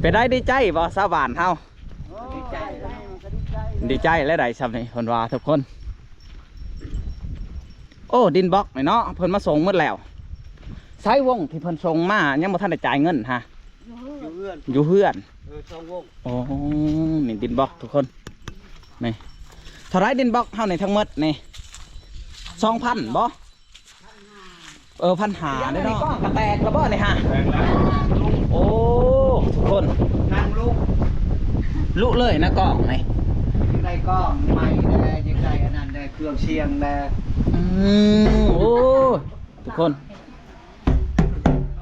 เป็นได้ดีใจบ่ชาวบ้านเฮาดีใจ ดีใจและได้ซ้ำนี่เพิ่นว่าทุกคนโอ้ดินบล็อกนี่เนาะเพิ่นมาส่งหมดแล้วใช้วงที่เพิ่นส่งมายังบ่ทันได้จ่ายเงินฮะอยู่เฮือนช่องวงโอ้นี่ดินบล็อกทุกคนนี่เท่าไรดินบล็อกเฮาในทั้งหมดนี่2,000บ่1,500ได้เนาะกระแตกแล้วบ่นี่ฮะโอ้ทุกคน นั่งลูก ลุเลยนะกล้องนี่ ยังไงก็ไม่ได้ยังไงอันนั้นได้เครื่องเชียงได้ โอ้ทุกคน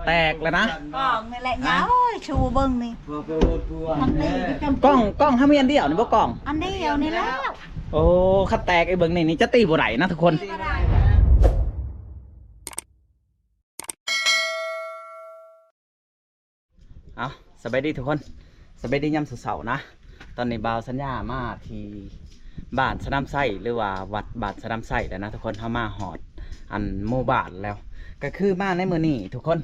แตกแล้วนะ กล่องนี่แหละเงาชูเบิ้งนี่ เพื่อเพื่อ อันนี้ กล้องห้ามีอันเดียวนี่บ่กล้อง อันเดียวนี่แล้ว โอ้คัดแตกไอ้เบิ้งนี่จะตีบ่ไหลนะทุกคนเอาสบายดีทุกคนสบายดียามเสาร์นะตอนนี้บ่าวสัญญามาที่บ้านสนามไส้หรือว่าวัดบ้านสนามไส้แล้วนะทุกคนเข้ามาหอดอันโมบานแล้วก็คือมาในมือนี้ทุกคน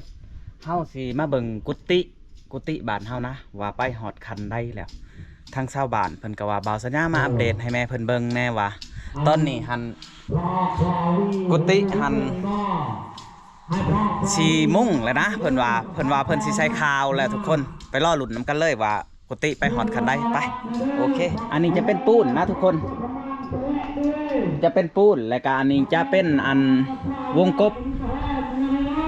เฮาสิมาเบิ่งกุฏิบ้านเฮานะว่าไปหอดคันได้แล้วทางชาวบ้านเพิ่นก็ว่าบ่าวสัญญามาอัปเดตให้แม่เพิ่นเบิ่งแน่ว่าตอนนี้หันกุฏิหันสีมุ่งแล้วนะเพิ่นว่าเพิ่นสิใช้ข่าวแล้วทุกคนไปรอลุ้นน้ำกันเลยว่ากุฏิไปหอดคันได้ไปโอเคอันนี้จะเป็นปูนนะทุกคนจะเป็นปูนและก็อันนี้จะเป็นอันวงกบ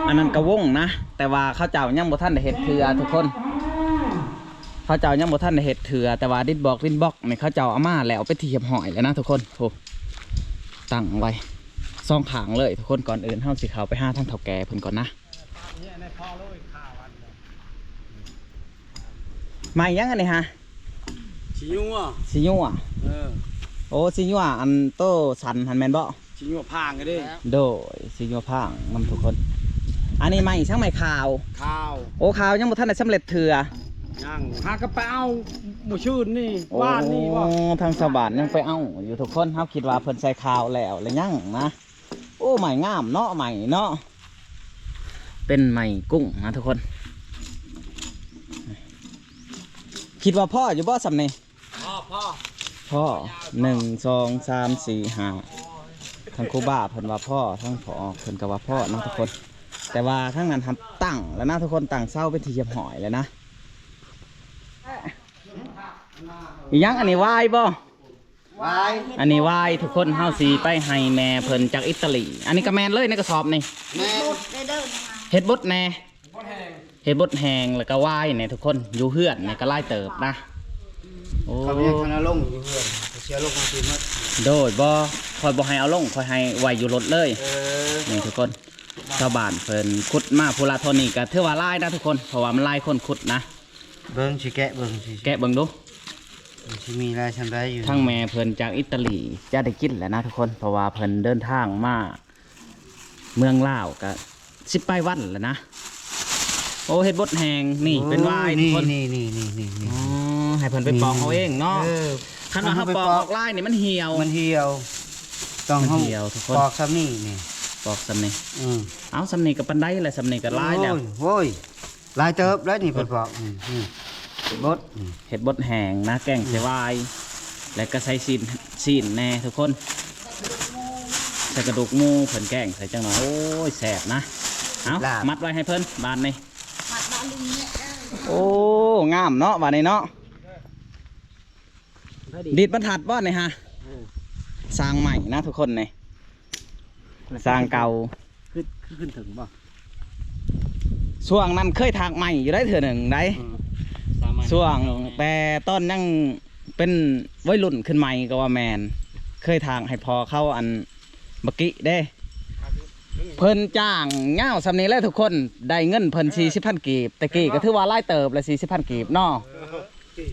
อันนั้นก็วงนะแต่ว่าเขาเจ้ายังบ่ทันได้เฮ็ดเถื่อทุกคนเขาเจ้ายังบ่ทันได้เฮ็ดเถื่อแต่ว่าดินบล็อกนี่เขาเจ้าเอามาแล้วเอาไปเทียบหอยแล้วนะทุกคนโอ้ตั้งไว้ซองขางเลยทุกคนก่อนอื่นเฮาสิเข้าไปหาทางเฒ่าแก่เพิ่นก่อนนะไม่ยังอันนี้ฮะชิญัวสิญัวโอ้สิญัวอันโตสันหันแม่นบ่ชิญัวพางกันดิโดยสิญัวพางนำทุกคนอันนี้ไม่ช่างไม่ข่าวโอ้ข่าวยังบ่ทันได้สำเร็จเถื่อยังหากระเป๋าหมู่ชื่นนี่บ้านนี่บ่ทางชาวบ้านยังไปเอาอยู่ทุกคนเฮาคิดว่าเพิ่นใส่ข่าวแล้วยังนะโอ้ใหม่งามเนาะใหม่เนาะเป็นใหม่กุ้งนะทุกคนคิดว่าพ่ออยู่บ่สำเนีพ่อ1 2 3 4 5ทั้งครูบ้าเพิ่นว่าพ่อทั้งผอเพิ่นก็ว่าพ่อนะทุกคนแต่ว่าทั้งนั้นทำตั้งแล้วนะทุกคนตั้งเศร้าเป็นที่เยียบหอยเลยนะอีหยังอันนี้วายบ่อันนี้วายทุกคนเฮาสีไปให้แม่เพิ่นจากอิตาลีอันนี้ก็แมนเลยในกระสอบนี่เฮ็ดบดแน่เฮ็ดบดแหงแล้วก็วายเนี่ยทุกคนอยู่เฮือนเนี่ยก็ไล่เติบนะโอ้เขาเป็นคณะลงอยู่เฮือนเสียลงมาทีมั้งโดยบ่คอยบ่ให้เอาลงคอยให้ไว้อยู่รถเลยนี่ทุกคนชาวบ้านเพิ่นขุดมาพูลาโทนี่ก็ถือว่าลายนะทุกคนเพราะว่ามันลายคนขุดนะเบิ่งสิแกะเบิ่งสิแกะเบิ่งดูสิมีลายทำได้อยู่ทั้งแม่เพิ่นจากอิตาลีจะได้กินแหละนะทุกคนเพราะว่าเพิ่นเดินทางมาเมืองลาวก็10 ไปวันแล้วนะโอ้เฮ็ดบดแหงนี่เป็นวายทุกคนนี่อ๋อให้เพิ่นไปปอกเอาเองเนาะคันว่าเฮาปอกออกลายนี่มันเหี่ยวต้องเหี่ยวทุกคนปอกซ้ำนี่ปอกซ้ำนี่เอาซ้ำนี่กับปันได้แหละซ้ำนี่กับลายแล้วโอ้ยลายเติบแล้วนี่เป็นปอกบดเห็ดบดแห้งนะแกงเสวายแล้วก็ใส่ซีนแน่ทุกคนใส่กระดูกหมูเพิ่นแกงใส่จังหน่อยโอ้ยแสบนะเอามัดไว้ให้เพิ่นบานนี่โอ้งามเนาะบานนี่เนาะดีดบรรทัดบ่นี่ฮะสร้างใหม่นะทุกคนนี่สร้างเก่าขึ้นถึงบ่ช่วงนั้นเคยทางใหม่อยู่ได้เถื่อหนึ่งได้ช่วงแต่ต้นยังเป็นวัยรุ่นขึ้นใหม่ก็ว่าแมนเคยทางให้พอเข้าอันเมื่อกี้ได้เพิ่นจ้างเง่าสำนีแล้วทุกคนได้เงินเพิ่น40,000 กีบตะกี้ก็ถือว่าไล่เติบละ40,000 กีบเนาะ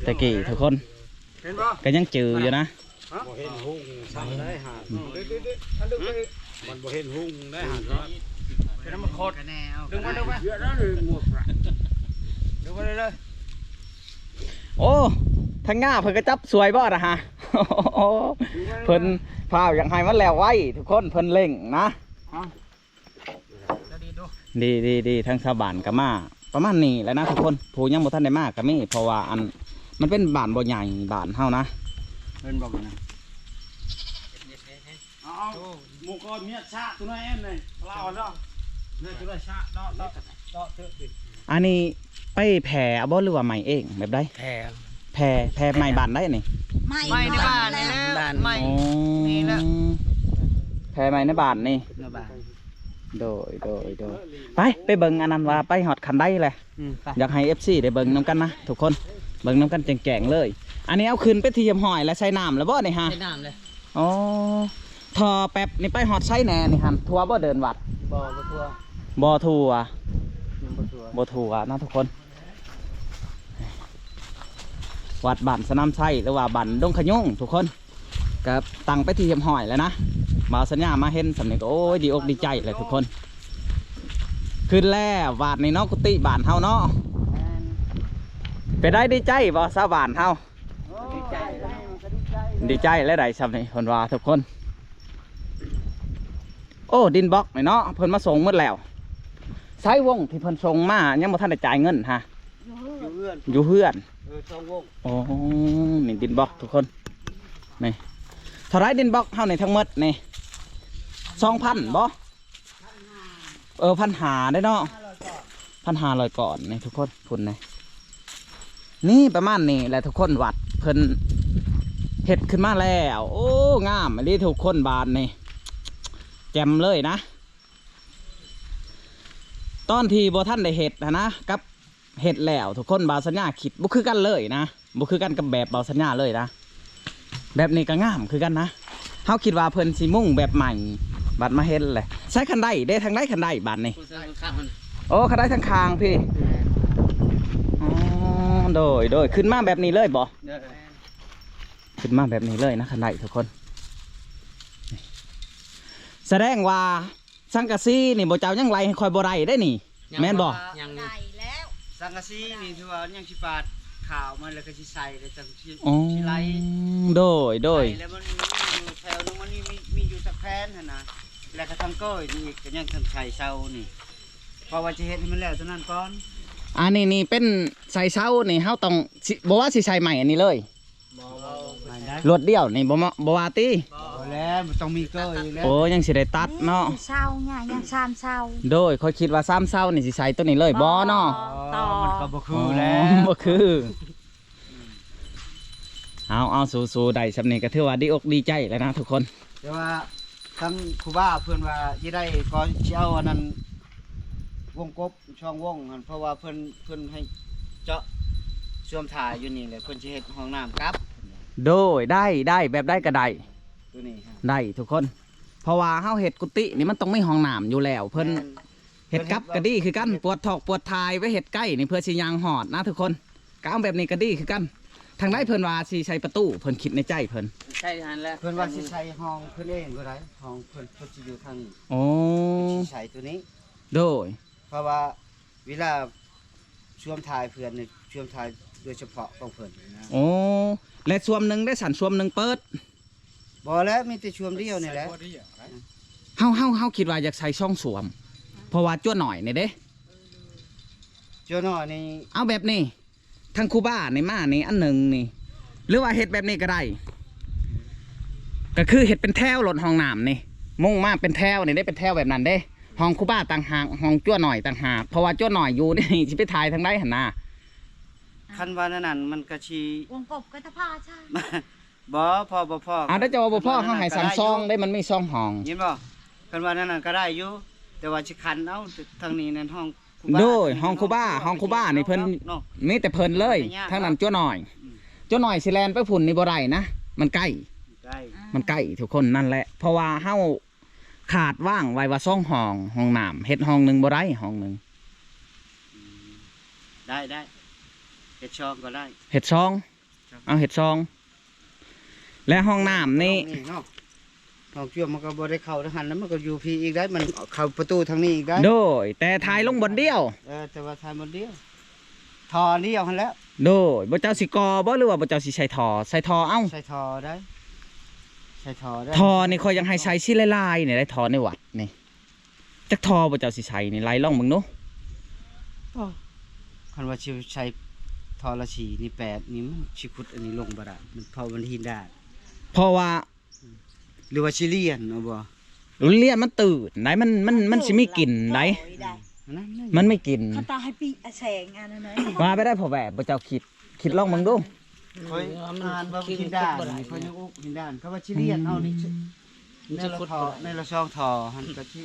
ตะกี้ทุกคนก็ยังจืออยู่นะบ่เห็นหุ่งสั่งได้หามันบ่เห็นหุ่งได้หาเป็นน้ำมันโคตรดึงมาเยอะแล้วเลยหมวกดึงมาเลยโอ้ทั้งง่าเพิ่นก็จับสวยบ่นะฮะเพิ่นพาวอย่างไห้มันแล้วไว้ทุกคนเพิ่นเล่งนะดีทั้งชาวบ้านก็มา ประมาณนี้แหล้วนะทุกคนผู้ยังบ่ทันได้มากก็มีเพราะว่าอันมันเป็นบ้านบ่ใหญ่บ้านเฮานะ เป็นบอกนะเอาหมูกรอบเมียชาตัวน้อยเอ็นเลยเราเนาะเนี่ยตัวน้อยชาเนาะเถอะดิ อันนี้ไปแผ่เอาบ่หรือว่าใหม่เองแบบใด แพง แผ่ใหม่บ้านได้นี่ ไม่ในบ้านเลยนะ ไม่ อ๋อ นี่แหละ แผ่ใหม่ในบ้านนี่ เนาะบ้าน โดยไปเบิ่งอันนั้นว่าไปฮอดคันได้แหละ ไป อยากให้ FC ได้เบิ่งนํกันนะทุกคนเบิ่งนํกันแจ้งๆเลย อันนี้เอาขึ้นไปที่ยำหอยแล้วใช้น้ำแล้วบ่นี่ฮะ ใช้น้ำเลย อ๋อทอแป๊บนี่ไปฮอดใช้แหน่นี่หั่นทัวร์บ่เดินวัด บ่อทั่ว บ่ทัวร์ ยังบ่ทั่ว บ่ทัวร์นะทุกคน วัดบ้านสนามไส้หรือว่าบ้านดงขะยุ่งทุกคนก็ตั้งไปที่ยำหอยแล้วนะมาสัญญามาเห็นสำนึกโอ้ยดีอกดีใจเลยทุกคนขึ้นแล้ววาดในเนาะกุฏิบ้านเฮาเนาะไปได้ดีใจบ่ชาวบ้านเฮา ดีใจมันก็ดีใจ ดีใจและได้สำนี่เพิ่นว่าทุกคนโอ้ดินบล็อกนี่เนาะเพิ่นมาส่งหมดแล้วสายวงที่เพิ่นส่งมายังบ่ทันได้จ่ายเงินฮะ อยู่เพื่อน อยู่เพื่อน ช่องวง โอ้นี่ดินบล็อกทุกคนนี่เท่าไรดินบล็อกเท่าในทั้งหมดนี่2,000บ่1,500ได้เนาะ1,500ก่อนนี่ทุกคนพุ่นนี่ประมาณนี้แหละทุกคนวัดเพิ่นเฮ็ดขึ้นมาแล้วโอ้งามอันนี้ทุกคนบานนี่แจ่มเลยนะตอนที่บ่ท่านได้เฮ็ดนะกับเฮ็ดแล้วทุกคนบาวสัญญาคิดบ่คือกันเลยนะบ่คือกันกับแบบบาวสัญญาเลยนะแบบนี้ก็งามคือกันนะเฮาคิดว่าเพิ่นสิมุ่งแบบใหม่บัดมาเฮ็ดเลยใช้คันไดได้ทางใดคันไดบัดนี่โอ้คันไดทางคางพี่อ๋อโดยขึ้นมาแบบนี้เลยบ่ขึ้นมาแบบนี้เลยนะคันไดทุกคนแสดงว่าสังกะสีนี่บ่เจ้ายังไล่ให้คอยบ่ได้ได้นี่แม่นบ่ ยัง ใส่แล้ว สังกะสีนี่คือว่ายังสิปาดข่าวมันแล้วก็สิใส่แล้วจังสิ อ๋อ สิไล่ โดย ใส่แล้วมันอยู่แถวนึงมันมีอยู่ตะแคร้นหั่นนะแล้วก็ทางก้อยนี่ก็ยังทำไข่เซานี่เพราะว่าจะเฮ็ดให้มันแล้วเท่านั้นก่อน อันนี้เป็นใส่เช้านี่เฮาต้องบ่ว่าสิใส่ใหม่อันนี้เลย ไม่ได้ รถเดียวนี่บ่ว่าติ บ่แล้วมันต้องมีก้อยอยู่แล้ว โอ้ยังสิได้ตัดเนาะ เศร้าเนี่ยยังชามเศร้า โดยค่อยคิดว่า3เช้านี่สิใส่ตัวนี้เลยบ่เนาะ ต่อ มันก็บ่คือแล้ว บ่คือเอาสู้ๆได้สำนี้ก็ถือว่าดีอกดีใจแล้วนะทุกคน แต่ว่าทั้งครูบ้าเพื่อนว่าสิได้ก็สิเอาอันนั้นวงกบช่องวงหั่นเพราะว่าเพิ่นให้เจาะช่วมถ่ายอยู่นี่แหละเพิ่นสิเฮ็ดห้องน้ำครับ โดยได้แบบได้ก็ได้ ตัวนี้ฮะ ได้ทุกคน เพราะว่าเฮาเฮ็ดกุฏินี่มันต้องมีห้องน้ำอยู่แล้วเพิ่น เห็ดกับก็ดีคือกันปวดถอกปวดทายไว้เห็ดใกล้นี่เพื่อสิยางหอดนะทุกคนก้าวแบบนี้ก็ดีคือกันทางได้เพิ่นว่าสิใช้ประตูเพิ่นคิดในใจเพิ่น ใช่ฮันแล้ว เพิ่นว่าสิใช้ห้องเพิ่นเองก็ได้ห้องเพิ่นสิอยู่ทางนี้ โอ้ สิใช้ตัวนี้ โดย เพราะว่าเวลาช่วมถ่ายเพื่อนนี่ช่วมถ่ายโดยเฉพาะของเพิ่นนะ โอ้และส่วนหนึ่งได้สันส่วนหนึ่งเปิด บ่แล้วมีแต่ช่วมเดียวนี่แหละ เฮาคิดว่าอยากใส่ช่องสวม เพราะว่าจ้วหน่อยนี่เด้ เจ้าน้อยนี่ เอาแบบนี้ทางคูบ้าในมานี่อันหนึ่งนี่หรือว่าเห็ดแบบนี้ก็ได้ก็คือเห็ดเป็นแถวหล่นห้องน้ำนี่มุ่งมาเป็นแถวนี่ได้เป็นแถวแบบนั้นเด้ห้องคูบ้าต่างหากห้องจ้วหน่อยต่างหากเพราะว่าจ้วหน่อยอยู่นี่ สิไปถ่ายทางใดหั่นน่ะ คันว่านั่นมันก็สิ วงกบก็จะพาใช่ บ่พอบ่พอ ได้จะว่าบ่พ่อเขาให้สั่งซองได้มันมีซองห้อง เห็นบ่คันว่านั่นก็ได้อยู่แต่ว่าสิคันเอาทางนี้นั่นห้องครูบ้า โดยห้องคูบ้านี่เพิ่น เนาะ มีแต่เพิ่นเลย ไม่ยาก ทางนั้นจ้วหน่อย อืม จ้วหน่อยสิแลนไปพุ่นนี่บ่ได้นะมันใกล้ ได้ มันใกล้ทุกคนนั่นแหละ เพราะว่าเฮาขาดว่างไว้ว่าซ่องห้องน้ำเฮ็ดห้องหนึงบ่ได้ห้องหนึง ได้เฮ็ดช่องก็ได้ เฮ็ดซองเอาเฮ็ดซอง และห้องน้ำนี่ เนาะห้องเชื่อมมันก็บ่ได้เข้าทางหันแล้วมันก็อยู่พี่อีกได้มันเข้าประตูทางนี้อีกได้ โดยแต่ทายลงบนเดียว แต่ว่าทายหมดเดียวทอเดียวหั่นแล้ว โดยบ่เจ้าสิกอบ่หรือว่าบ่เจ้าสิใส่ทอใส่ทอเอ้า ใส่ทอได้ใส่ทอได้ ทอนี่คอยยังให้ใช้สิลายๆนี่ได้ทอในวัดนี่จักทอบ่เจ้าสิใช้นี่ไล่ล่องมึงเนาะ โอ้ คันว่าสิใช้ทอละสีนี่8นี่มันสิขุดอันนี้ลงบ่ได้มันเพราะมันหินได้ เพราะว่า หรือว่าสิเลียนเอาบ่ เลียนมันตื่นไหนมันสิมีกลิ่นไหน นั่น มันไม่กลิ่น เขาตาให้ปีแสงอันนั้นเลย มาไปได้พอแบบบ่เจ้าคิดลองมึงดู ค่อยอ่านว่าหินด้านนี่ค่อยยังอุกหินด้านเขาว่าสิเลียนเอานี่ในละช่องทอหันก็สิ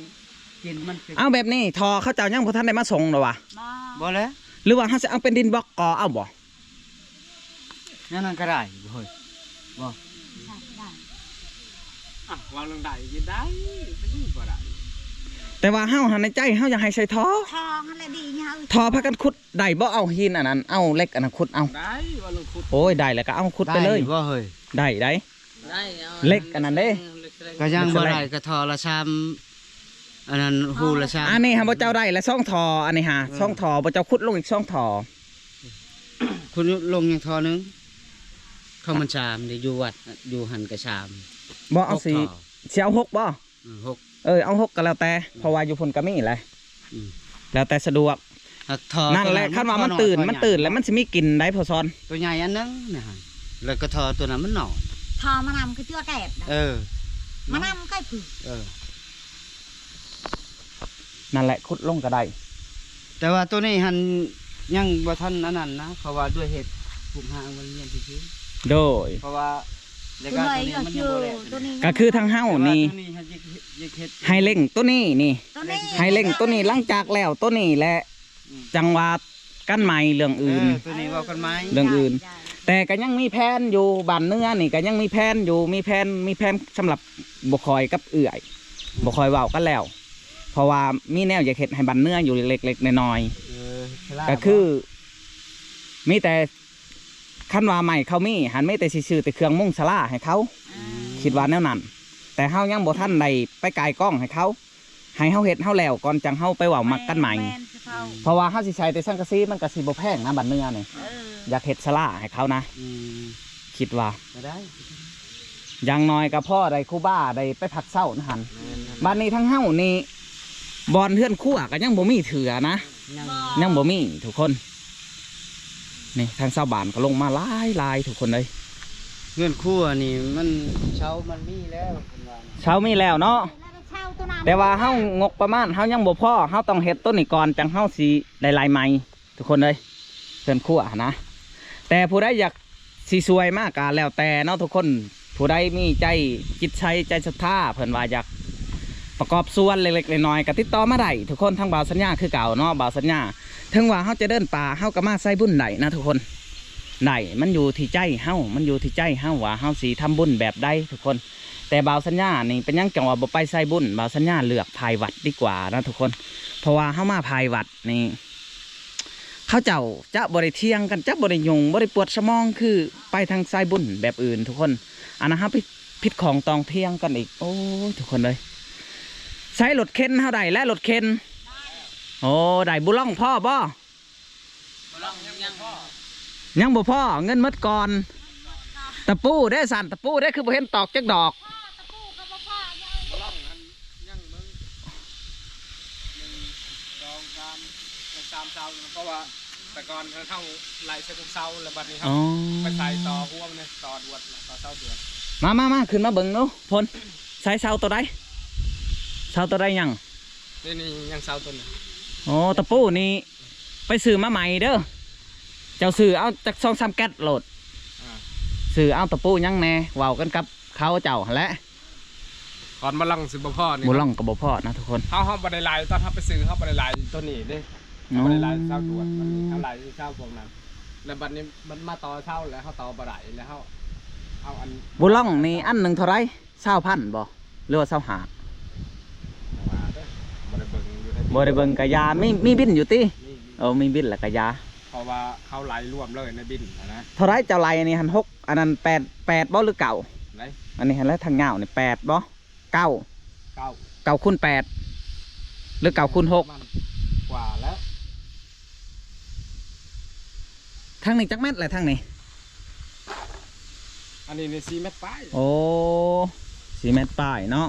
กินมันเป็น เอาแบบนี้ทอเขาเจ้ายังบ่ทันได้มาส่งหรอวะ มา บ่แล้ว หรือว่าเขาจะเอาเป็นดินบล็อกก่อเอาบ่ นั่นก็ได้บ่เฮ้ยบ่ ได้ วางลงได้ยินได้ไม่รู้ก็ได้ แต่ว่าเฮาหันในใจเฮาอยากให้ใส่ทอ ทองอะไรดีเงี้ย ทอพากันขุดได้บ่เอาหินอันนั้นเอาเหล็กอันนั้นขุดเอา ได้วางลงขุด โอ้ยได้แล้วก็เอาขุดไปเลย ด้บ่เฮ้ย ได้ ได้ เล็กอันนั้นเด้ ก็ยังบ่ได้ก็ทอละชามอันนั้นฮูละชาม อันนี้ฮะบ่เจ้าได้และซ่องทออันนี้ฮะซ่องทอบ่เจ้าขุดลงอีกซ่องทอ คุณลงยังทอนึงเข้ามันชามนี่อยู่วัดอยู่หันกระชาม บ่เอาสิ หกทอ สิเอาหกบ่ หก เอาหกก็แล้วแต่เพราะว่าอยู่พุ่นก็มีแหละ อืม แล้วแต่สะดวก ทอ นั่นแหละคันว่ามันตื่นแล้วมันสิมีกลิ่นได้พอซอน ตัวใหญ่อันนึงนะฮะแล้วก็ทอตัวนั้นมันหน่อ ทอมานำคือเตื้อแกบ เออ มานำใกล้ผือ เออ นั่นแหละขุดลงก็ได้ แต่ว่าตัวนี้หันยังบ่ทันอันนั้นนะเพราะว่าด้วยเหตุผูกหางมันเงียบซื่อ โดย ๆเพราะว่าใน ตัว การ ไหน ตัวนี้ ก็ มัน คื ยัง อ บ่แลก ตัวนี้ ก็คือทางเฮานี่ ตัวนี้หันยิกเฮ็ด ให้เร่งตัวนี้นี่ ตัวนี้ ให้เร่งตัวนี้หลังจากแล้วตัวนี้แหละจังหวะกันใหม่เรื่องอื่น ตัวนี้เว้ากันไหม เรื่องอื่น แต่ก็ยังมีแผนอยู่บ้านเนื้อนี่ก็ยังมีแผนอยู่มีแผนสำหรับบ่คอยกับเอื่อยบ่คอยเว้ากันแล้ว เพราะว่ามีแนวอยากเฮ็ดให้บ้านเนื้ออยู่เล็กๆน้อย เออฉลาด ๆก็คือ มีแต่คันว่าใหม่เขามีหันไม่แต่สิซื้อแต่เครื่องมุ่งสลาให้เขา คิดว่าแนวนั้นแต่เฮายังบ่ทันได้ไปกายกล้องให้เขาให้เฮาเฮ็ดเฮาแล้วก่อนจังเฮาไปเว้ามักกันใหม่ เพราะว่าเฮาสิใช้แต่สังกะสีมันก็สิบ่แพงนะบ้านเนื้อนี่อยากเฮ็ดสลาให้เขานะ อืม คิดว่า ก็ได้ อย่างน้อยก็พ่อได้ครูบ้าได้ไปพักเศร้านะหันบ้านนี้ทั้งเฮ้านี่บอนเทือนคั่วก็ยังบ่มีเถื่อนะ ยัง ยังบ่มีทุกคนนี่ทางชาวบ้านก็ลงมาหลายทุกคนเลย เงื่อนคู่นี่มันเช้ามันมีแล้วเพิ่นว่า เช้ามีแล้วเนาะแต่ว่าเฮ้างกประมาณเฮ้ายังบ่พอเฮ้าต้องเฮ็ดต้นนี้ก่อนจังเฮ้าสิได้ลายใหม่ทุกคนเลยเทือนคั่วนะแต่ผู้ใดอยากสิสวยมากก็แล้วแต่เนาะทุกคนผู้ใดมีใจจิตใจใจศรัทธาเพิ่นว่าอยากประกอบส่วนเล็กๆน้อยๆก็ติดต่อมาได้ทุกคนทางบ่าวสัญญาคือเก่าเนาะบ่าวสัญญาถึงว่าเฮาจะเดินป่าเฮาก็มาใส่บุญได้นะทุกคนได้มันอยู่ที่ใจเฮามันอยู่ที่ใจเฮาว่าเฮาสิทำบุญแบบใดทุกคน แต่บ่าวสัญญานี่เป็นหยังจังว่าบ่ไปใส่บุญบ่าวสัญญาเลือกภายวัดดีกว่านะทุกคน เพราะว่าเฮามาภายวัดนี่เขาเจ้าจะบ่ได้เที่ยงกันจะบ่ได้ยุ่งบ่ได้ปวดสมองคือไปทางใส่บุญแบบอื่นทุกคนอันนั้นเฮาผิดของตองเที่ยงกันอีกโอ้ยทุกคนเลยใช้รถเข็นเท่าใดและรถเข็นโอ้ได้บุล่องพ่อบ่ยังบ่พ่อเงินหมดก่อนตะปูได้สั่นตะปูได้คือบ่เห็นตอกจักดอก สามเสาเพราะว่าแต่ก่อนเข้าไหลใส่พวกเสาแล้วบัดนี้ครั อ๋อ ไปใส่ต่อหัวมันเนี่ยต่อดวดต่อเสาดวด มาขึ้นมาเบิ่งเนาะพลใส่เสาตัวใดเสาตัวใดยัง นี่ยังเสาตัวนี้ โอ้ตะปูนี่ไปซื้อมาใหม่เด้อเจ้าซื้อเอาจาก2-3 แก๊สโหลดซื้อเอาตะปูยังแน่เว้ากันกับเขาเจ้าหั่นแหละ ก่อนมาลังสิบพ่อนี่ บุล่องกับบ่พอนะทุกคน เขาบันไดลายตอนเขาไปซื้อเขาบันไดลายตัวนี้เด้บันไดลายเสาดวดบัดนี้เขาลายเสาพวกนั้นแล้วบัดนี้มันมาต่อเสาแล้วเขาต่อบันไดแล้วเขาเอาอัน บุล่องนี่อันหนึ่งเท่าไร20,000บ่หรือว่า25 มาเด้อบริเบิงอยู่ใน บ่ได้เบิ่งกะยามีบินอยู่ติ นี่ มีบินแล้วกะยา เพราะว่าเขาไหลรวมเลยในบินนะ เท่าไรเจ้าไรอันนี้หัน6อันนั้น8บ่หรือเก่า ไหน อันนี้หันแล้วทางเหงานี่8บ่9 เก้า 9คูณ8หรือ9คูณ6 มันกว่าแล้ว ทางนี้จักเม็ดแหละทางนี้ อันนี้ใน4 เมตรป้าย โอ้4 เม็ดป้ายเนาะ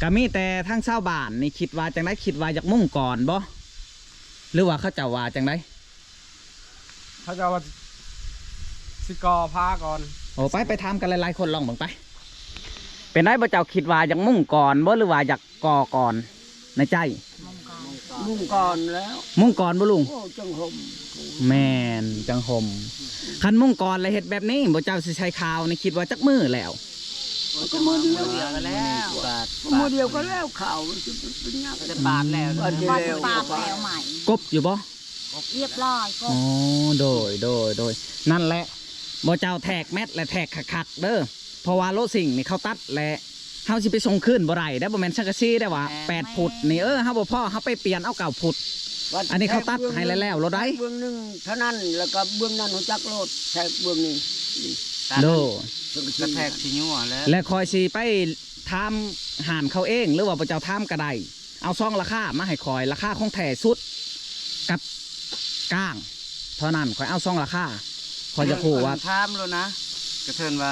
ก็มีแต่ทางชาวบ้านนี่คิดว่าจังได๋คิดว่าอยากมุ่งก่อนบ่หรือว่าเขาเจ้าว่าจังได๋ เขาจะว่าสิกอผ้าก่อน โอ้ไปทำกันหลายๆคนลองเบิ่งไป เป็นได้บ่เจ้าคิดว่าอยากมุ่งก่อนบ่หรือว่าอยากก่อก่อนในใจ มุ่งก่อนแล้ว มุ่งก่อนบ่ลุง โอ้จังหม แม่นจังห่มคันมุ่งก่อนเลยเฮ็ดแบบนี้บ่เจ้าสิใช้ข่าวนี่คิดว่าจักมือแล้ว ก็มือเดียว เดียวกันแล้ว มือเดียวก็แล้วข่าวมันจะเป็นยังไง จะปาดแล้ว อันเดี ปาด ยว ปาดแล้วใหม่ กบอยู่บ่ เรียบร้อยก็ อ๋อโดยนั่นแหละบ่เจ้าแทกแมทและแทกคักๆเด้อเพราะว่าโลสิ่งนี่เขาตัดและเฮาสิไปส่งคืนบ่ได้ได้บ่แม่นชักกะซี่ได้ว่า8ฟุตนี่เฮาบ่พอเฮาไปเปลี่ยนเอา9ฟุต อันนี้เขาตัดให้แล้วเราได้ เบื้องหนึ่งเท่านั้นแล้วก็เบื้องนั้นหัวจักรโลดแทกเบื้องนี้ โด กระแทกสิยั่วแล้ว และคอยสิไปทำหานเขาเองหรือว่าพระเจ้าทำก็ได้เอาซองราคามาให้คอยราคาของแท้สุดกับก้างเท่านั้นคอยเอาซองราคาคอยจะพูดว่า ถามแล้วนะกระเทินว่า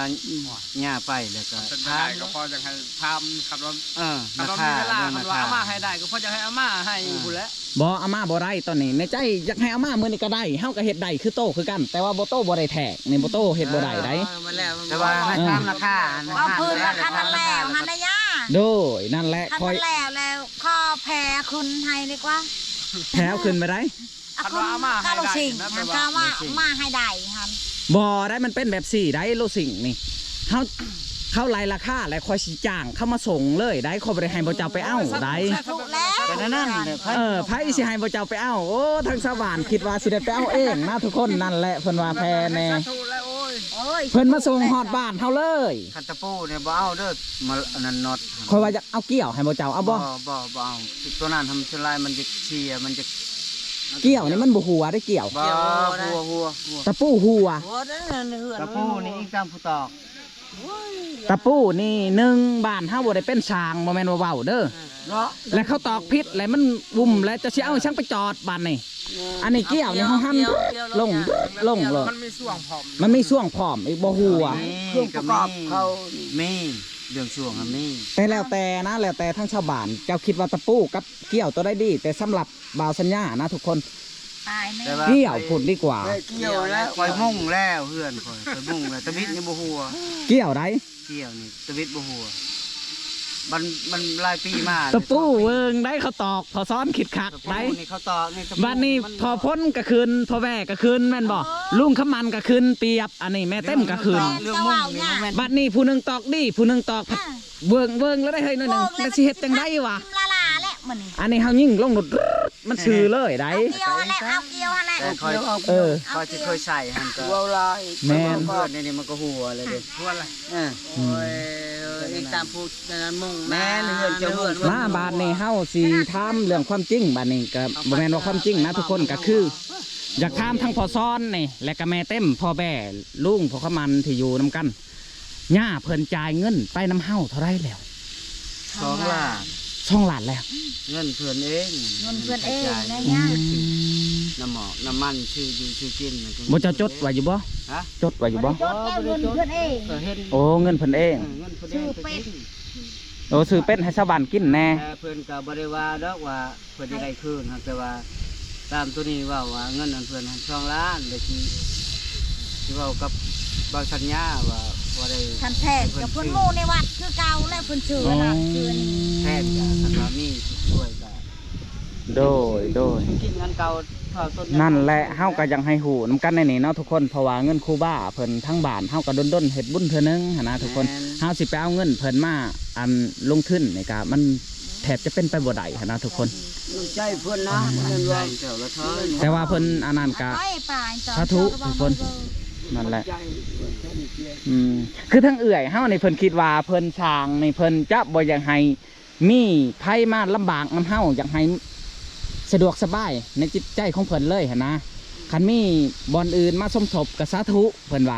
หญ้าไปแล้วก็ เป็นไป ถา ได้ ม ก็พอจะให้ทำขับรถ รา ขับรถ คา มีเวลา เรื่อง ขับ ราร ถอา คา มาให้ได้ก็พอจะให้อาม่าให้อยู่แล้ว บ่อาม่าบ่ได้ตอนนี้ในใจอยากให้อาม่ามื้อนี้ก็ได้เฮาก็เฮ็ดได้คือโตคือกัน แต่ว่าบ่โตบ่ได้แทกนี่บ่โตเฮ็ดบ่ได้ได้ แต่ว่าให้ตามราคา เอาพื้นมาคันนั้นแล้วฮันนายา โดยนั่นแหละ คัน คอย นั้นแล้วข้อแพ้คุณให้ดีกว่า แถวขึ้นไปได้ เอาคุณข้าลงสิงหันข้าว่ามาให้ได้ฮัน บ่ได้มันเป็นแบบ4ได้โลสิ่งนี่เฮาไล่ราคาและคอยสิจ้างเข้ามาส่งเลยได้ขอบ่ได้ให้บ่เจ้าไปเอาได้ ถูกแล้ว แต่นั่นเนี่ย ไผสิให้บ่เจ้าไปเอาโอ้ทางชาวบ้านคิดว่าสิได้ไปเอาเองนะทุกคนนั่นแหละเพิ่นว่าแพ้แน่ ถูกแล้วโอ้ย โอ้ย เพิ่นมาส่งฮอดบ้านเฮาเลย คันตะปูเนี่ยบ่เอาเด้อมาอันนั้นน็อต คอยว่าจะเอาเกี่ยวให้บ่เจ้าเอาบ่ บ่เอาตัวนั้นทำสลายมันจะเชียมันจะ เกี่ยวนี่มันบ่หัวได้เกี่ยว บ่หัว ตะปูหัว ตะปูนี่อีกตามผู้ตอก ตะปูนี่หนึ่งบ้านเฮาบ่ได้เป็นช้างบ่แม่นว่าเว้าเด้อ เนาะ และเขาตอกพิษและมันวุ่มแล้วจะสิเอาช่างไปจอดบ้านนี่อันนี้เกี่ยวนี่เฮาหั่นลงเลย มันมีส่วงผอม มันมีช่วงพร้อมอีกบ่หัว เครื่องประกอบเขา มีเรื่องช่วงอะมี แต่แล้วแต่นะแล้วแต่ทั้งชาวบ้านเจ้าคิดว่าตะปูกับเกี่ยวตัวได้ดี แต่สำหรับบ่าวสัญญานะทุกคน ตายแน่ แต่ว่า เกี่ยวพุ่นดีกว่า แม่เกี่ยวแล้ว คอยมุ่งแล้วเพื่อนคอยมุ่งแล้วตะวิดนี่บ่หัว เกี่ยวได้ เกี่ยวนี่ตะวิดบ่หัวมันหลายปีมา ตะปูเวิงได้เขาตอกพอซ้อนขิดขัก ตะปู ได้ นี่เขาตอกนี่ตะปู บ้านนี้พอพ้นก็คืนพอแว่ก็คืนแม่นบ่ลุงขมันก็คืนเปียบอันนี้แม่เต็มก็คืน เรื่องมุ่งนี่มันแม่น บ้านนี้ผู้หนึงตอกดีผู้หนึงตอกเวิงแล้วได้เฮ้ยหน่อยหนึงแล้วสิเฮ็ดจังไดวะ ลาลาแหละมันนี่ อันนี้เฮายิ่งลงหนุดมันซื่อเลยได้ เอาเกี่ยวแหละเอาเกี่ยวแหละ คอย เกี่ยวเอา เออ คอยจะเคยใส่หันก็ เกี่ยวลาย แม่น เพื่อนนี่มันก็หัวเลยเด้ ทวนเลย โอ้ย อีกตามผู้นั้นมุ่ง แม่เรื่องจะมุ่ง มาบ้านนี้เฮาสิถามเรื่องความจริงบ้านนี้ก็บ่แม่นว่าความจริงนะทุกคนก็คือ อยากถามทั้งพ่อซ้อนนี่และก็แม่เต็มพ่อแบ่ลุงพ่อขมันที่อยู่นํกันย่าเพิ่นจ่ายเงินไปน้ำเฮาเท่าไรแล้ว 2 ล้าน 2 ล้านแล้ว เงินเพื่อนเอง เงินเพื่อนเองนะย่า น้ำหมอกน้ำมันชื่ออยู่ชื่อกิน บ่เจ้าจดไว้อยู่บ่ ฮะ จดไว้อยู่บ่ จดแล้วเงินเพื่อนเอง เฮ็ด โอ้เงินเพิ่นเอง เงินเพื่อน ชื่อเป็ด โอ้ซื้อเป็ดให้ชาวบ้านกินแน่ เพื่อนก็บ่ได้ว่าดอกว่าเพื่อนจะได้คืนครับแต่ว่าตามตัวนี้ว่าเงินนั้นเพื่อน2 ล้านได้ที่เว้ากับบางสัญญาว่าได้ คันแทนกับเพื่อนหมู่ในวัดคือเก่าและเพื่อนชื่อละชื่อนี่ แทนกับสันว่ามีช่วยกัน โดย กินเงินเก่าเท่าต้น นั่นแหละเฮาก็ยังให้หูน้ำกันในนี่เนาะทุกคนเพราะว่าเงินครูบ้าเพิ่นทั้งบ้านเฮาก็ด้นๆเฮ็ดบุญเทื่อนึงหันนะทุกคนเฮาสิไปเอาเงินเพิ่นมาอันลงทุนนี่ก็มันแทบจะเป็นไปบ่ได้หันนะทุกคน น้ำใจเพื่อนนะเงิน ใจ ว่า เจ้าละเท่า แต่ว่าเพิ่นอันนั้นก็ ไปไปต่อ สาธุทุกคน นั่นแหละ ใจเพื่อนเพื่อน คือทั้งเอื่อยเฮานี่เพิ่นคิดว่าเพิ่นช่างนี่เพิ่นจะบ่อยากให้มีไผมาลำบากนำเฮาอยากให้สะดวกสบายในจิตใจของเพิ่นเลยหันนะคันมีบ่อนอื่นมาสมทบก็สาธุเพิ่นว่า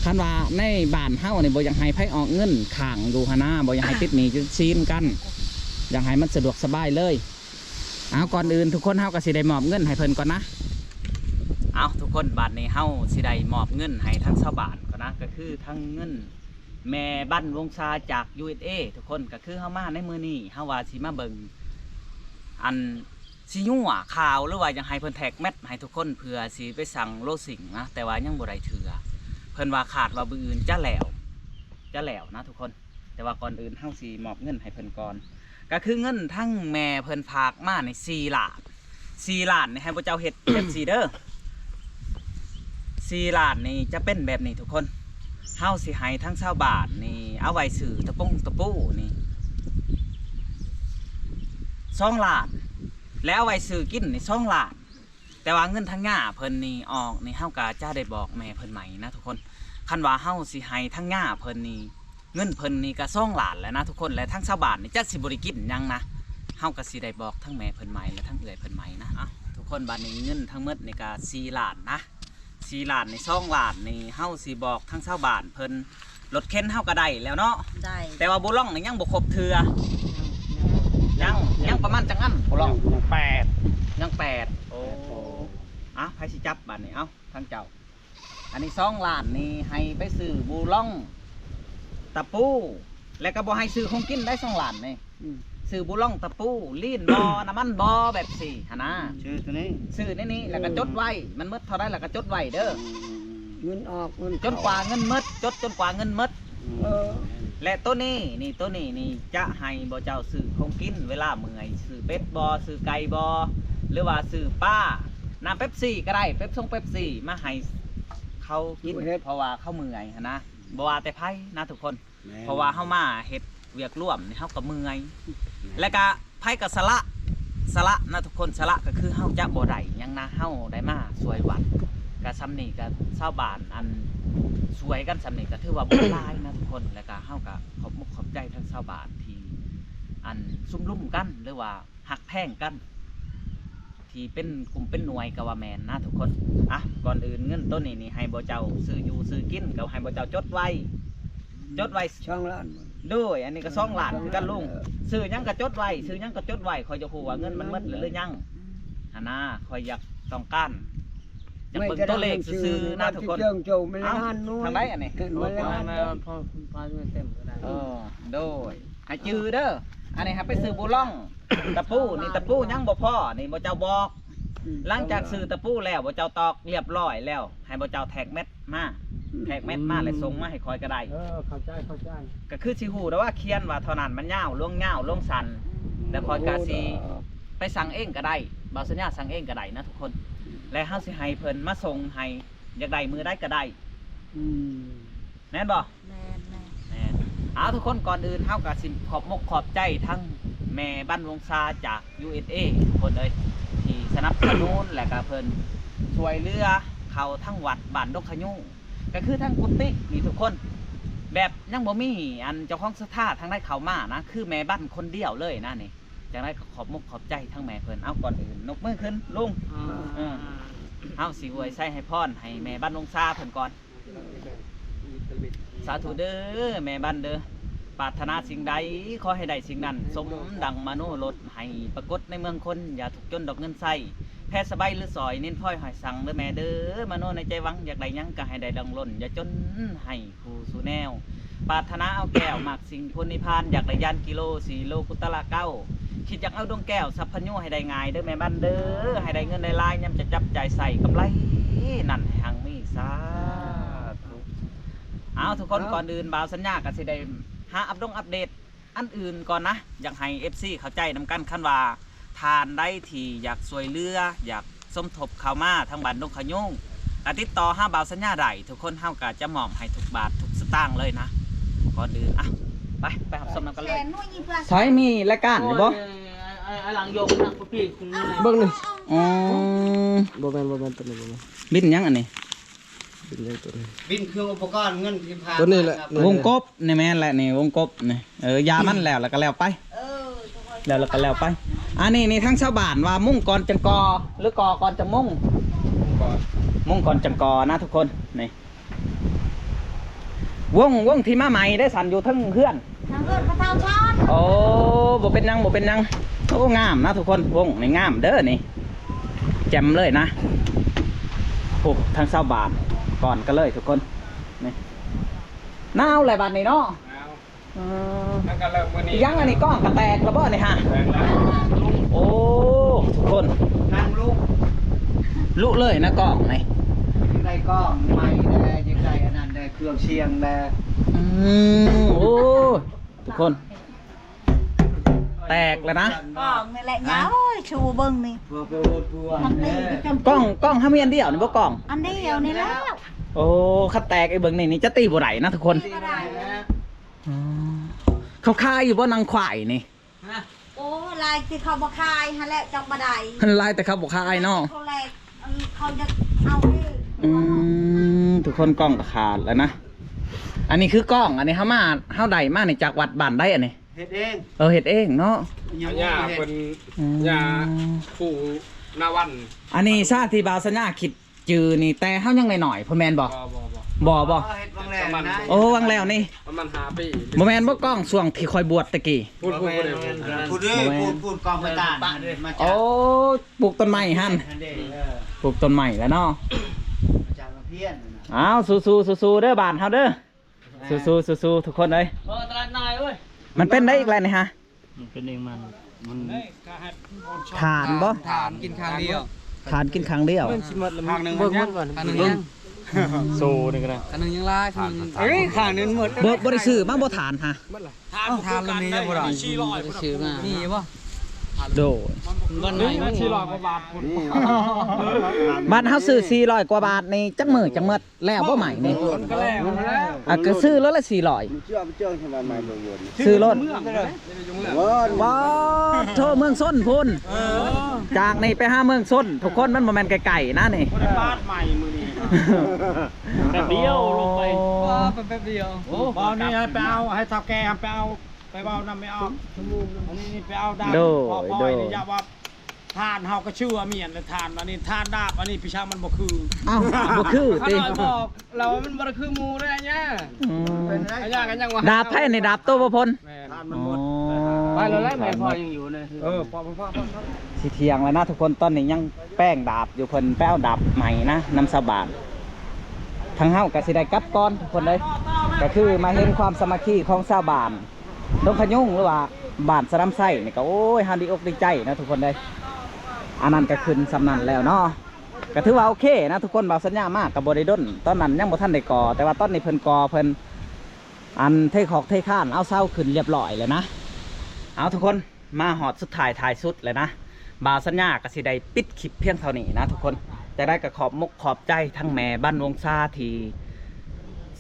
คันว่าในบ้านเฮานี่บ่อยากให้ไผออกเงินข้างอยู่หนนะบ่อยากให้ติดหนี้ติดซีนกัน อยากให้มันสะดวกสบายเลยเอาก่อนอื่นทุกคนเฮาก็สิได้มอบเงินให้เพิ่นก่อนนะเอาทุกคนบัดนี้เฮาสิได้มอบเงินให้ทั้งชาวบ้านก่อนนะก็คือทั้งเงินแม่บ้านวงชาจาก USA ทุกคนก็คือเฮามาในมื้อนี้เฮาว่าสิมาเบิ่งอัน สิยั่วข่าวหรือว่ายังให้เพิ่นแท็กแมทให้ทุกคนเพื่อสิไปสั่งโลสิงนะแต่ว่ายังบ่ได้เถือเพิ่นว่าขาดว่าบื้ออื่นจะแล้วนะทุกคนแต่ว่าก่อนอื่นเฮาสิมอบเงินให้เพิ่นก่อนก็คือเงินทั้งแม่เพิ่นฝากมาใน4 ล้านนี่ให้พระเจ้าเฮ็ด FC เด้อ4 ล้านนี่จะเป็นแบบนี้ทุกคนเฮาสิให้ทั้ง20 บาทนี่เอาไว้ซื้อตะปูนี่2 ล้านแล้วเอาไว้ซื้อกินนี่2 ล้านแต่ว่าเงินทั้งหน้าเพิ่นนี่ออกนี่เฮาก็จะได้บอกแม่เพิ่นใหม่นะทุกคนคันว่าเฮาสิให้ทั้งหน้าเพิ่นนี่เงินเพิ่นนี่ก็2 ล้านแล้วนะทุกคนและทั้ง20 บาทนี่จะสิบ่ได้กินหยังนะเฮาก็สิได้บอกทั้งแม่เพิ่นใหม่และทั้งเอื้อยเพิ่นใหม่นะทุกคนบัดนี้เงินทั้งหมดนี่ก็4 ล้านนะ4 ล้านนี่2 ล้านนี่เฮาสิบอกทั้ง20 บาทเพิ่นรถเข็นเฮาก็ได้แล้วเนาะ ได้ แต่ว่าบุล่องนี่ยังบ่ครบเทื่อยังประมาณจังอันบุล่องยัง8โอ้ไผสิจับบัดนี้ทั้งเจ้าอันนี้2 ล้านนี่ให้ไปซื้อบุล่องตะปูแล้วก็บ่ให้ซื้อของกินได้2 ล้านนี่ซื้อบุล่องตะปูลีนบ่น้ำมันบ่แบบสี่หั่นนะ ชื่อตัวนี้ ซื้อนี่แล้วก็จดไว้มันหมดเท่าใดแล้วก็จดไว้เด้อ เงินออกเงิน จนกว่าเงินหมดจดจนกว่าเงินหมด เออ และตัวนี้นี่จะให้บ่เจ้าซื้อของกินเวลาเมื่อยซื้อเป็ดบ่ซื้อไก่บ่หรือว่าซื้อป้าน้ำเป๊ปซี่ก็ได้เป๊ปซี่มาให้เขากินเพราะว่าเขาเมื่อยหั้นนะบ่ว่าแต่ไผนะทุกคนเพราะว่าเฮามาเฮ็ดเวียกร่วมนี่เฮาก็เมื่อยแล้วก็ไผก็สละนะทุกคนสละก็คือเฮาจะบ่ได้หยังนะเฮาได้มาช่วยวัดก็ซ้ำนี่ก็ชาวบ้านอันสวยกันซ้ำนี่ก็ถือว่าบ่หลายนะทุกคนแล้วก็เฮาก็ขอบมุกขอบใจทั้งชาวบ้านที่อันซุ่มลุ่มกันหรือว่าหักแพงกันที่เป็นกลุ่มเป็นหน่วยก็ว่าแม่นนะทุกคนก่อนอื่นเงินต้นนี่ให้บ่เจ้าซื้ออยู่ซื้อกินก็ให้บ่เจ้าจดไว้ ช่องล้าน ด้วยอันนี้ก็2 ล้านคือกันลุงซื้อหยังก็จดไว้คอยจะฮู้ว่าเงินมันหมดหรือยังหั่นนะคอยอยากต้องการจะเบิ่งตัวเลขซื่อๆนะทุกคน เจิงโจไม่นานนู้น ทางใดอันนี้ ไม่นาน พอไม่เต็มก็ได้ โดยให้จื้อเด้ออันนี้ครับไปซื้อบุล่องตะปูนี่ตะปูยังบ่พอนี่บ่เจ้าบอกหลังจากซื้อตะปูแล้วบ่เจ้าตอกเรียบร้อยแล้วให้บ่เจ้าแท็กเม็ดมาแล้วส่งมาให้คอยก็ได้ เข้าใจก็คือสิฮู้แต่ว่าเขียนว่าเท่านั้นมันยาวล่วงสั้นแล้วคอยก็สิไปสั่งเองก็ได้บ่สัญญาสั่งเองก็ได้นะทุกคนและเฮาสิให้เพิ่นมาส่งให้อยากได้มือได้ก็ได้แม่นบ่ แม่น แม่นทุกคนก่อนอื่นเฮาก็สิขอบมกขอบใจทั้งแม่บ้านวงซาจาก USA คนเอ้ยที่สนับสนุนและก็เพิ่นช่วยเหลือเขาทั้งวัดบ้านดงขยุงก็คือทั้งกุฏินี่ทุกคนแบบยังบ่มีอันเจ้าของศรัทธาทั้งได้เขามานะคือแม่บ้านคนเดียวเลยนะนี่จังได้ขอบมกขอบใจทั้งแม่เพิ่นก่อนอื่นนกมือขึ้นลุงสิอวยใส่ให้พรให้แม่บ้านวงซาเพิ่นก่อนสาธุเด้อแม่บ้านเด้อปรารถนาสิ่งใดขอให้ได้สิ่งนั้นสมดังมโนรสให้ปรากฏในเมืองคนอย่าถูกจนดอกเงินใส่แพ้สบายหรือสอยเน้นพ่อยหอยสั่งเด้อแม่เด้อมโนในใจหวังอยากได้ยังก็ให้ได้ดังล้นอย่าจนให้ผู้สู่แนวปรารถนาเอาแก้วมากสิ่งพุนนิพานอยากได้ยานกิโล4 โลกุตละ9คิดอยากเอาดวงแก้วสัพพัญญูให้ได้ง่ายเด้อแม่บ้านเด้อให้ได้เงินได้ลายย่ำจะจับจ่ายใส่กำไรนั่นแห่งมีสาธุทุกคนก่อนอื่นบ่าวสัญญาก็สิได้หาอัปเดตอันอื่นก่อนนะอยากให้ FC เข้าใจนำกันคันว่าทานได้ที่อยากช่วยเหลืออยากสมทบเข้ามาทางบ้านดงขยุงติดต่อหาบ่าวสัญญาได้ทุกคนเฮาก็จะมอบให้ทุกบาททุกสตางค์เลยนะก่อนอื่นไปรับสมนำกันเลยใช้มีรายการบ่หลังโยกนะพี่ เบิ่งนี่ บ่แม่นตัวนี้ บินยังอันนี้ บินเครื่องอุปกรณ์เงินที่ผ่าน ตัวนี้แหละ วงกบนี่แม่นแหละนี่วงกบนี่ยามันแล้วก็แล้วไปแล้วก็แล้วไปนี่ทั้งชาวบ้านว่ามุ่งก่อนจังกอหรือกอก่อนจะมุ่งก่อนจังกอนะทุกคนนี่วงที่มาใหม่ได้สั่นอยู่ทั้งเพื่อน ทางเอิ้นพระเฒ่าช้อน โอ้บ่เป็นยังโอ้งามนะทุกคนวงนี่งามเด้อนี่แจ่มเลยนะโอ้ทั้งชาวบ้านก่อนก็เลยทุกคนนี่หนาวหลายบาทนี่เนาะแล้วก็เริ่มมื้อนี้ ยังอันนี้ก้อนกระแตกแล้วบ่นี่ฮะโอ้ ทุกคน นั่งลูก ลุเลยนะกล้องนี่ ยังได้กล้องใหม่ได้ยังได้อันนั้นได้เครื่องเชียงได้ โอ้ทุกคน แตกแล้วนะ ก็นี่แหละเงาชูเบิ้งนี่ เพื่อไปโอดบัว อันนี้ กล้องห้ามีอันเดียวนี่บ่กล้อง อันเดียวนี่แล้ว โอ้คัดแตกไอ้เบิ่งนี่จะตีบ่ไหลนะทุกคนเขาคายอยู่บ่นางควายนี่ โอ้ลายที่เขาบ่คายฮะแหละจักบ่ได้ มันลายแต่เขาบ่คายเนาะ เขาแลกเขาจะเอานี่ ทุกคนกล้องก็ขาดแล้วนะอันนี้คือกล้องอันนี้เฮามาเฮาได้มานี่จากวัดบ้านได้อันนี้ เฮ็ดเอง เฮ็ดเองเนาะ ยัง ย่า บ่เฮ็ เป็ ด นย่าปู่นาวัน อันนี้ชาติที่บาวสัญญาคิดจือนี่แต่เฮายังหน่อยๆพ่อแม่นบ่ บ่ บ่ เฮ็ดบางแรงนะ โอ้วังแล้วนี่ ประมาณ5 ปี บ่แม่นบ่กล้องช่วงที่คอยบวชตะกี้ พูดเด้อ พูดเด้อพูดกองไปตาดมาจาก โอ้ปลูกต้นไม้หั่น อันเด้อ ปลูกต้นไม้แล้วเนาะ มาจากเพี้ยนนะ อ้าวสู้ๆเด้อบ้านเฮาเด้อสู้ๆทุกคนเอ้ย ตลาดนายเว้ย มันเป็นได้อีกแล้วนี่ฮะ เป็นเองมัน ฐานบ่ ถามกินครั้งเดียว ฐานกินครั้งเดียว ข้างนึง เบิ่งมันก่อนครั้งนึงยัง โซนี่ก็ได้ ครั้งนึงยังลายครั้งนึง เอ้ยข้างนึงหมด บ่ได้ซื้อมาบ่ฐานฮะ ทานแล้วมียังบ่ได้ซื้อมามีบ่ โด บ่ไหนมัน400กว่าบาทพุ่น บ้านเฮาซื้อ400กว่าบาทนี่จักมื้อจักเม็ดแล้วบ่ใหม่นี่ ก็แล้ว อ่ะก็ซื้อรถละ400 เชื่อมเชื่อมทำไมไม่ลงวน ซื้อรถ วน ว้าโทเมืองส้นพุ่นจากนี่ไปหาเมืองส้นทุกคนมันบ่แม่นไกลๆนะนี่ บาทใหม่มือนี้ แป๊บเดียวลงไป แป๊บเดียว บอลนี่ไปเอาให้เท่าแกไปเอาไปเบานำไม่ออกอันนี้ไปเอาดาบ โด พอยนี่อย่าว่าทานเฮาก็ชื่อว่าเมียนเลยทานอันนี้ทานดาบอันนี้พิชามันบ่คือ อ้าวบ่คือติ บอกเรามันบ่ได้คือหมู่เลยอันเนี้ย อืม อันยากกันยังว่า ดาบไพ่นี่ดาบโตบ่พล แม่น ทานมันหมด ไปแล้วแม่พ่อยังอยู่เลย พ่อ สิเที่ยงแล้วนะทุกคนตอนนี้ยังแป้งดาบอยู่เพิ่นแป้วดาบใหม่นะนำสบานทางเฮาก็สิได้กลับก่อนทุกคนเลยก็คือมาเห็นความสามัคคีของชาวบ้านดงขยุ่งหรือว่าบ้านสะลํไส้นี่ก็โอ้ยฮาดีอกดีใจนะทุกคนเลยอันนั้นก็ขึ้นสำนันแล้วเนาะก็ถือว่าโอเคนะทุกคนบ่าวสัญญามากกับบริดลตอนนั้นยังบ่ทันได้ก่อแต่ว่าตอนนี้เพิ่นก่อเพิ่นอันเทขอกเทข้านเอาเศร้าขึ้นเรียบร้อยเลยนะเอาทุกคนมาหอดสุดท้ายท้ายสุดเลยนะบ่าวสัญญาก็สิได้ปิดคลิปเพียงเท่านี้นะทุกคนจะได้ก็ขอบมกขอบใจทั้งแม่บ้านวงซาที่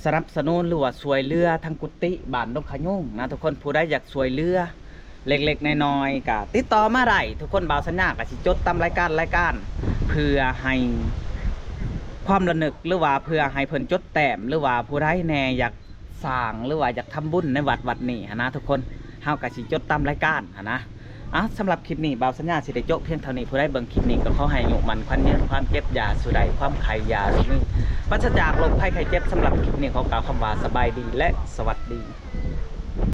สนับสนุนหรือว่าช่วยเหลือทั้งกุฏิบ้านดงขยุ่งนะทุกคนผู้ใดอยากช่วยเหลือเล็กๆน้อยๆก็ติดต่อมาได้ทุกคนบ่าวสัญญาก็สิจดตามรายการเพื่อให้ความระลึกหรือว่าเพื่อให้เพิ่นจดแต้มหรือว่าผู้ใดแน่อยากสร้างหรือว่าอยากทำบุญในวัดนี้นะทุกคนเฮาก็สิจดตามรายการนะสำหรับคลิปนี้บ่าวสัญญาสิได้จบเพียงเท่านี้ผู้ใดเบิ่งคลิปนี้ก็ขอให้อายุมันขวัญยืนความเจ็บยาสุใดความไข้ยาสุนี้ปราศจากโรคภัยไข้เจ็บสำหรับคลิปนี้ขอกล่าวคำว่าสบายดีและสวัสดี